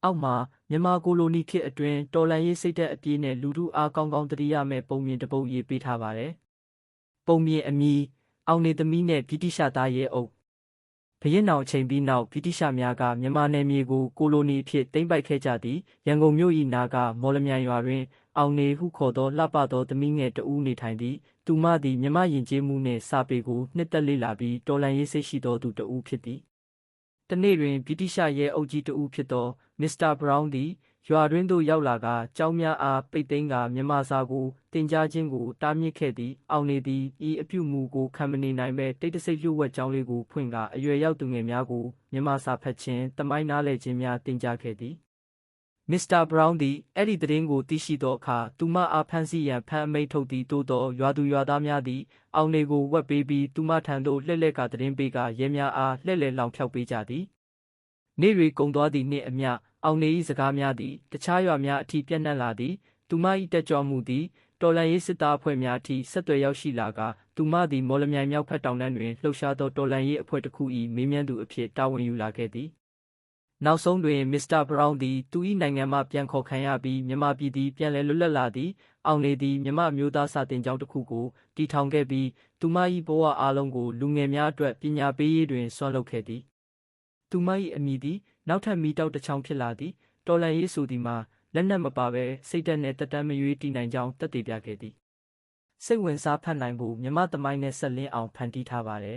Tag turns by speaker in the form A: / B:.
A: အောက်မှာမြန်မာကိုလိုနီခေတ်အတွင်းတော်လှန်ရေးစိတ်ဓာတ်အပြည့်နဲ့လူထုအားကောင်းကောင်းသတိရမယ့်ပုံမြင်တစ်ပုဒ်ရေးပေးထားပါတယ်။ပုံမြင်အမည်အောင်နေသမီးနဲ့ဗြိတိရှသားရဲအုပ်ဘုရင်နောင်အချိန်ပြီးနောက်ဗြိတိရှများကမြန်မာနယ်မြေကိုကိုလိုနီအဖြစ်သိမ်းပိုက်ခဲ့ကြသည်ရန်ကုန်မြို့၏နာကမော်လမြိုင်ရွာတွင်အောင်နေဟုခေါ်သောလှပသောသမီးငယ်တဦးနေထိုင်သည်သူမသည်မြမယဉ်ကျေးမှုနှင့်စာပေကိုနှစ်သက်လေ့လာပြီးတော်လှန်ရေးစိတ်ရှိသောသူတဦးဖြစ်သည်တနေ့တွင်ဗြိတိရှရဲအုပ်ကြီးတဦးဖြစ်သောမစ္စတာဘရောင်းသည်ရွာတွင်သို့ရောက်လာကကျောင်းများအားပိတ်သိမ်းကာမြန်မာစာကိုတင်ကြားခြင်းကိုတားမြစ်ခဲ့သည်အောင်နေသည်ဤအပြုမူကိုခံမနေနိုင်ပဲတိတ်တဆိတ်လျှို့ဝှက်ကျောင်းလေးကိုဖွင့်ကာအရွယ်ရောက်သူငယ်များကိုမြန်မာစာဖတ်ခြင်းသမိုင်းနားလည်ခြင်းများတင်ကြားခဲ့သည်မစ္စတာဘရောင်းသည်အဲ့ဒီသတင်းကိုသိရှိသောအခါသူမအားဖမ်းဆီးရန်ဖမ်းအမိန့်ထုတ်သည်သို့သောရွာသူရွာသားများသည်အောင်နေကိုဝှက်ပေးပြီးသူမထံသို့လှည့်လည်ကသတင်းပေးကရဲများအားလှည့်လည်လောင်ဖြောက်ပေးကြသည်နေ့တွေကုန်သွားသည့်နှင့်အမျှအောင်နေ၏စကားများသည်တခြားရွာများအထိပြန့်နှံ့လာသည်သူမ၏တက်ကြွမှုသည်တော်လှန်ရေးစစ်သားအဖွဲ့များအထိဆက်သွယ်ရောက်ရှိလာကသူမသည်မော်လမြိုင်မြောက်ဖက်တောင်တန်းတွင်လှုပ်ရှားသောတော်လှန်ရေးအဖွဲ့တစ်ခု၏မေးမြန်းသူအဖြစ်တာဝန်ယူလာခဲ့သည်နောက်ဆုံးတွင်မစ္စတာဘရောင်းသည်သူ၏နိုင်ငံမှပြန်ခေါ်ခံရပြီးမြန်မာပြည်သည်ပြန်လည်လွတ်လပ်လာသည်အောင်နေသည်မြန်မာအမျိုးသားစာတင်ကျောင်းတစ်ခုကိုတည်ထောင်ခဲ့ပြီးသူမ၏ဘဝအားလုံးကိုလူငယ်များအတွက်ပညာပေးရေးတွင်ဆွမ်းလုပ်ခဲ့သည်သူမ၏အမည်သည်နောက်ထပ်မီတောက်တစ်ချောင်းဖြစ်လာသည်တော်လှန်ရေးဆိုသည်မှာလက်နက်မပါဘဲစိတ်ဓာတ်နဲ့တက်တမ်းမရွေးတည်နိုင်ကြောင်းသက်သေပြခဲ့သည်စိတ်ဝင်စားဖတ်နိုင်ဖို့မြမသမိုင်းနဲ့ဆက်လင်းအောင်ဖန်တီးထားပါတယ်